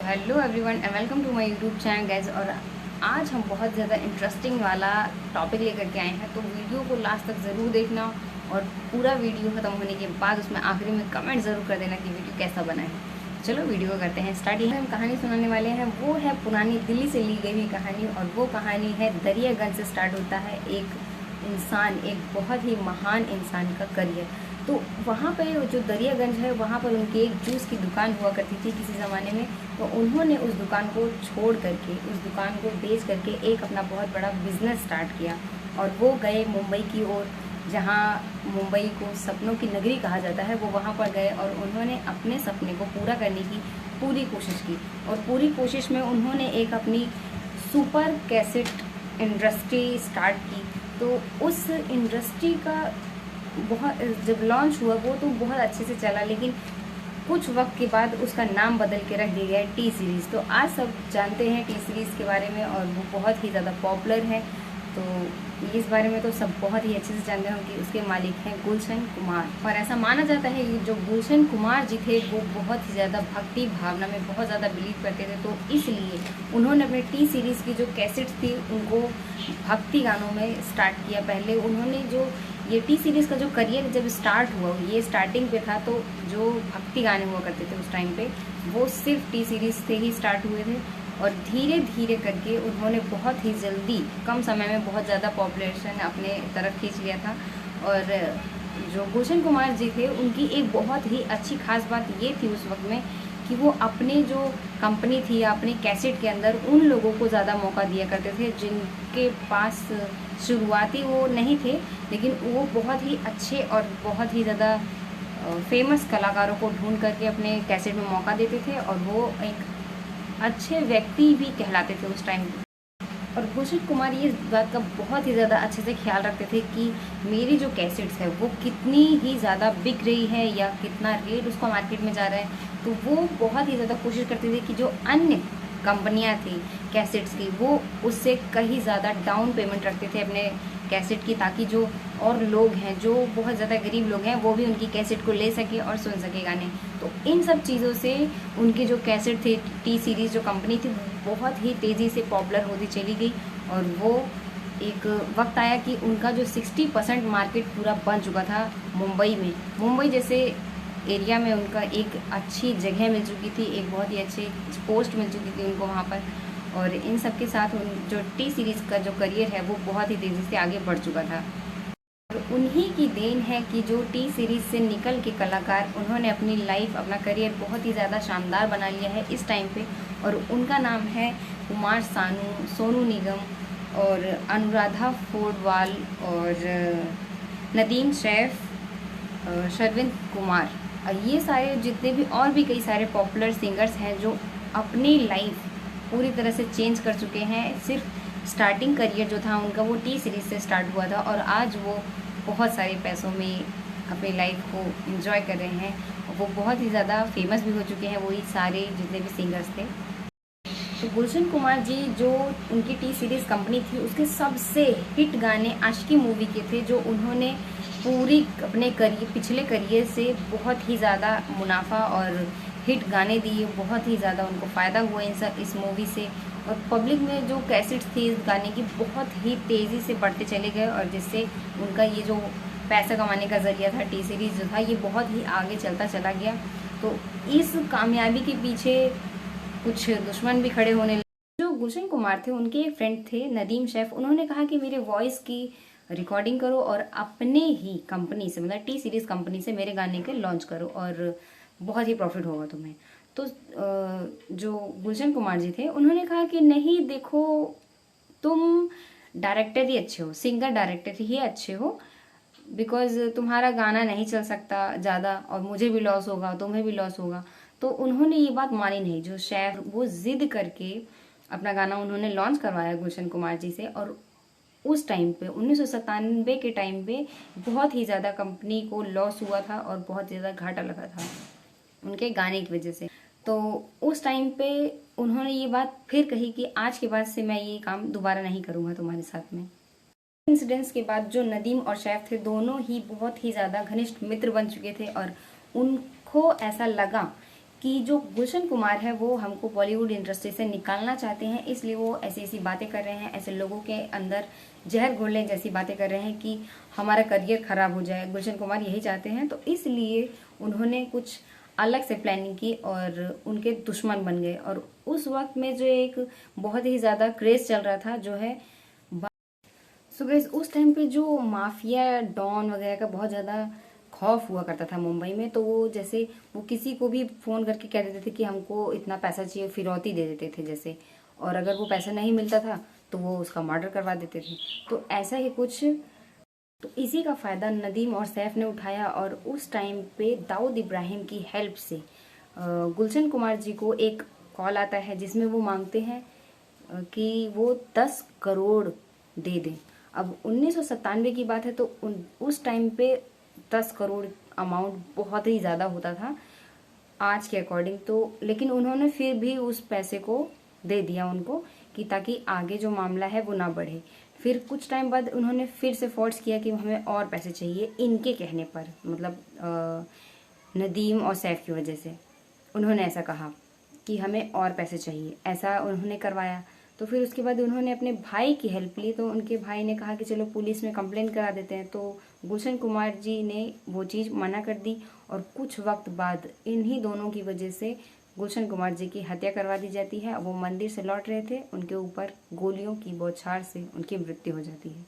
Hello everyone and welcome to my YouTube channel guys. और आज हम बहुत ज़्यादा इंटरेस्टिंग वाला टॉपिक लेकर के आए हैं, तो वीडियो को लास्ट तक ज़रूर देखना और पूरा वीडियो ख़त्म होने के बाद उसमें आखिरी में कमेंट ज़रूर कर देना कि वीडियो कैसा बना है। चलो वीडियो करते हैं स्टार्ट। हम कहानी सुनाने वाले हैं, वो है पुरानी दिल्ली से ली गई हुई कहानी, और वो कहानी है दरियागंज से स्टार्ट होता है एक इंसान, एक बहुत ही महान इंसान का करियर। तो वहाँ पे जो दरियागंज है, वहाँ पर उनकी एक जूस की दुकान हुआ करती थी किसी ज़माने में। तो उन्होंने उस दुकान को छोड़ करके, उस दुकान को बेच करके एक अपना बहुत बड़ा बिजनेस स्टार्ट किया, और वो गए मुंबई की ओर, जहाँ मुंबई को सपनों की नगरी कहा जाता है। वो वहाँ पर गए और उन्होंने अपने सपने को पूरा करने की पूरी कोशिश की, और पूरी कोशिश में उन्होंने एक अपनी सुपर कैसेट इंडस्ट्री स्टार्ट की। तो उस इंडस्ट्री का बहुत, जब लॉन्च हुआ वो तो बहुत अच्छे से चला, लेकिन कुछ वक्त के बाद उसका नाम बदल के रख दिया गया है टी सीरीज़। तो आज सब जानते हैं टी सीरीज़ के बारे में, और वो बहुत ही ज़्यादा पॉपुलर है। तो इस बारे में तो सब बहुत ही अच्छे से जानते हैं कि उसके मालिक हैं गुलशन कुमार। और ऐसा माना जाता है कि जो गुलशन कुमार जी थे वो बहुत ही ज़्यादा भक्ति भावना में बहुत ज़्यादा बिलीव करते थे। तो इसलिए उन्होंने अपने टी सीरीज़ की जो कैसेट्स थी उनको भक्ति गानों में स्टार्ट किया। पहले उन्होंने जो ये टी सीरीज़ का जो करियर जब स्टार्ट हुआ, ये स्टार्टिंग पे था, तो जो भक्ति गाने हुआ करते थे उस टाइम पे वो सिर्फ टी सीरीज़ से ही स्टार्ट हुए थे। और धीरे धीरे करके उन्होंने बहुत ही जल्दी, कम समय में बहुत ज़्यादा पॉपुलेशन अपने तरफ खींच लिया था। और जो गुलशन कुमार जी थे उनकी एक बहुत ही अच्छी खास बात ये थी उस वक्त में कि वो अपने जो कंपनी थी या अपने कैसेट के अंदर उन लोगों को ज़्यादा मौका दिया करते थे जिनके पास शुरुआती वो नहीं थे, लेकिन वो बहुत ही अच्छे और बहुत ही ज़्यादा फेमस कलाकारों को ढूंढ करके अपने कैसेट में मौका देते थे, और वो एक अच्छे व्यक्ति भी कहलाते थे उस टाइम। और गुलशन कुमार ये इस बात का बहुत ही ज़्यादा अच्छे से ख्याल रखते थे कि मेरी जो कैसेट्स है वो कितनी ही ज़्यादा बिक रही है या कितना रेट उसका मार्केट में जा रहा है। तो वो बहुत ही ज़्यादा कोशिश करते थे कि जो अन्य कंपनियां थी कैसेट्स की, वो उससे कहीं ज़्यादा डाउन पेमेंट रखते थे अपने कैसेट की, ताकि जो और लोग हैं, जो बहुत ज़्यादा गरीब लोग हैं, वो भी उनकी कैसेट को ले सके और सुन सके गाने। तो इन सब चीज़ों से उनकी जो कैसेट थी, टी सीरीज़ जो कंपनी थी, बहुत ही तेज़ी से पॉपुलर होती चली गई। और वो एक वक्त आया कि उनका जो 60% मार्केट पूरा बन चुका था मुंबई में। मुंबई जैसे एरिया में उनका एक अच्छी जगह मिल चुकी थी, एक बहुत ही अच्छी पोस्ट मिल चुकी थी उनको वहाँ पर। और इन सब के साथ उन जो टी सीरीज़ का जो करियर है वो बहुत ही तेज़ी से आगे बढ़ चुका था। और उन्हीं की देन है कि जो टी सीरीज़ से निकल के कलाकार, उन्होंने अपनी लाइफ, अपना करियर बहुत ही ज़्यादा शानदार बना लिया है इस टाइम पे। और उनका नाम है कुमार सानू, सोनू निगम और अनुराधा फोडवाल और नदीम सैफ, शर्विंद कुमार। ये सारे जितने भी और भी कई सारे पॉपुलर सिंगर्स हैं जो अपनी लाइफ पूरी तरह से चेंज कर चुके हैं। सिर्फ स्टार्टिंग करियर जो था उनका वो टी सीरीज़ से स्टार्ट हुआ था, और आज वो बहुत सारे पैसों में अपनी लाइफ को एंजॉय कर रहे हैं। वो बहुत ही ज़्यादा फेमस भी हो चुके हैं, वही सारे जितने भी सिंगर्स थे। तो गुलशन कुमार जी, जो उनकी टी सीरीज़ कंपनी थी, उसके सबसे हिट गाने आशिकी मूवी के थे, जो उन्होंने पूरी अपने करियर, पिछले करियर से बहुत ही ज़्यादा मुनाफा और हिट गाने दिए। बहुत ही ज़्यादा उनको फ़ायदा हुआ इस मूवी से। और पब्लिक में जो कैसेट्स थी इस गाने की बहुत ही तेज़ी से बढ़ते चले गए, और जिससे उनका ये जो पैसा कमाने का ज़रिया था टी सीरीज़ जो था, ये बहुत ही आगे चलता चला गया। तो इस कामयाबी के पीछे कुछ दुश्मन भी खड़े होने लगे। जो गुलशन कुमार थे उनके एक फ्रेंड थे नदीम सैफ, उन्होंने कहा कि मेरे वॉइस की रिकॉर्डिंग करो और अपने ही कंपनी से, मतलब टी सीरीज़ कंपनी से मेरे गाने के लॉन्च करो, और बहुत ही प्रॉफिट होगा तुम्हें। तो जो गुलशन कुमार जी थे उन्होंने कहा कि नहीं, देखो, तुम डायरेक्टर ही अच्छे हो, सिंगर डायरेक्टर ही अच्छे हो, बिकॉज तुम्हारा गाना नहीं चल सकता ज़्यादा, और मुझे भी लॉस होगा, तुम्हें भी लॉस होगा। तो उन्होंने ये बात मानी नहीं। जो शेफ, वो जिद करके अपना गाना उन्होंने लॉन्च करवाया गुलशन कुमार जी से। और उस टाइम पे 1997 के टाइम पे बहुत ही ज़्यादा कंपनी को लॉस हुआ था और बहुत ज़्यादा घाटा लगा था उनके गाने की वजह से। तो उस टाइम पे उन्होंने ये बात फिर कही कि आज के बाद से मैं ये काम दोबारा नहीं करूँगा तुम्हारे साथ में। इंसिडेंट्स के बाद जो नदीम और शैफ थे, दोनों ही बहुत ही ज़्यादा घनिष्ठ मित्र बन चुके थे, और उनको ऐसा लगा कि जो गुलशन कुमार है वो हमको बॉलीवुड इंडस्ट्री से निकालना चाहते हैं, इसलिए वो ऐसी ऐसी बातें कर रहे हैं, ऐसे लोगों के अंदर जहर घोलने जैसी बातें कर रहे हैं कि हमारा करियर खराब हो जाए। गुलशन कुमार यही चाहते हैं, तो इसलिए उन्होंने कुछ अलग से प्लानिंग की और उनके दुश्मन बन गए। और उस वक्त में जो एक बहुत ही ज़्यादा क्रेज चल रहा था जो है सो गाइस, उस टाइम पे जो माफिया डॉन वगैरह का बहुत ज़्यादा खौफ हुआ करता था मुंबई में। तो वो जैसे वो किसी को भी फ़ोन करके कह देते थे कि हमको इतना पैसा चाहिए, फिरौती दे देते थे जैसे, और अगर वो पैसा नहीं मिलता था तो वो उसका मर्डर करवा देते थे। तो ऐसा ही कुछ, तो इसी का फ़ायदा नदीम और सैफ ने उठाया और उस टाइम पे दाऊद इब्राहिम की हेल्प से गुलशन कुमार जी को एक कॉल आता है जिसमें वो मांगते हैं कि वो 10 करोड़ दे दें। अब 1997 की बात है, तो उस टाइम पे 10 करोड़ अमाउंट बहुत ही ज़्यादा होता था आज के अकॉर्डिंग। तो लेकिन उन्होंने फिर भी उस पैसे को दे दिया उनको, कि ताकि आगे जो मामला है वो ना बढ़े। फिर कुछ टाइम बाद उन्होंने फिर से फोर्स किया कि हमें और पैसे चाहिए, इनके कहने पर, मतलब नदीम और सैफ की वजह से उन्होंने ऐसा कहा कि हमें और पैसे चाहिए, ऐसा उन्होंने करवाया। तो फिर उसके बाद उन्होंने अपने भाई की हेल्प ली, तो उनके भाई ने कहा कि चलो पुलिस में कंप्लेन करा देते हैं। तो गुलशन कुमार जी ने वो चीज़ मना कर दी और कुछ वक्त बाद इन्हीं दोनों की वजह से गुलशन कुमार जी की हत्या करवा दी जाती है। वो मंदिर से लौट रहे थे, उनके ऊपर गोलियों की बौछार से उनकी मृत्यु हो जाती है।